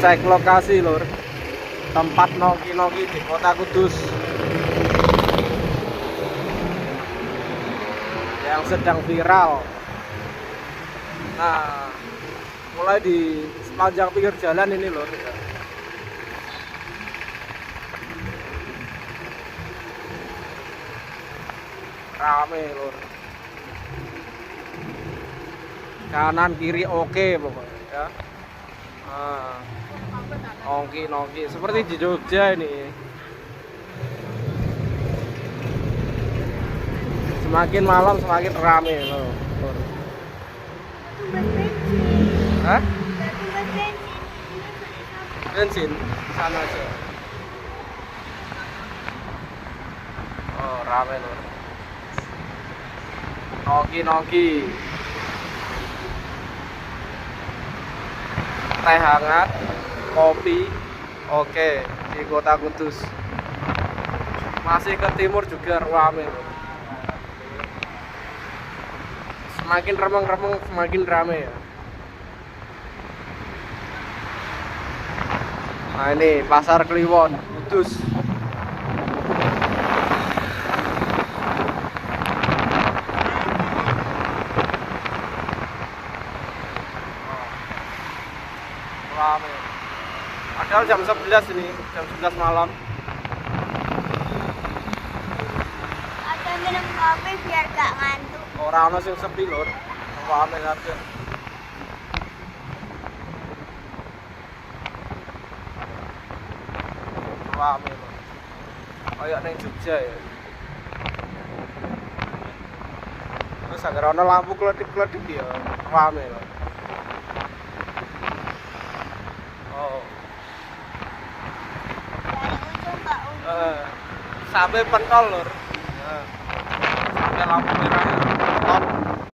cek lokasi lur, tempat noki-noki di kota Kudus yang sedang viral. Nah, mulai di sepanjang pinggir jalan ini lur, rame lur, kanan kiri oke pokoknya ya. Noki seperti di Jogja ini. Semakin malam semakin rame loh. Hah? Bensin sana aja. Oh, rame loh. Noki. Teh hangat, kopi, oke di kota Kudus. Masih ke timur juga rame loh. Semakin remeng-remeng semakin rame ya. Nah ini Pasar Kliwon Kudus. Rame. Padahal jam 11 ini, jam 11 malam. Ada minum kopi biar gak ngantuk. Orang ono sing sepi lur. Rame kabeh. Rame lur. Kayak ning Jogja ya. Terus agar ono lampu keledip-keledip ya. Rame lur. Oh. Dari ujung ke ujung. Sampai pentol lur. Sampai lampu merah ya. Top.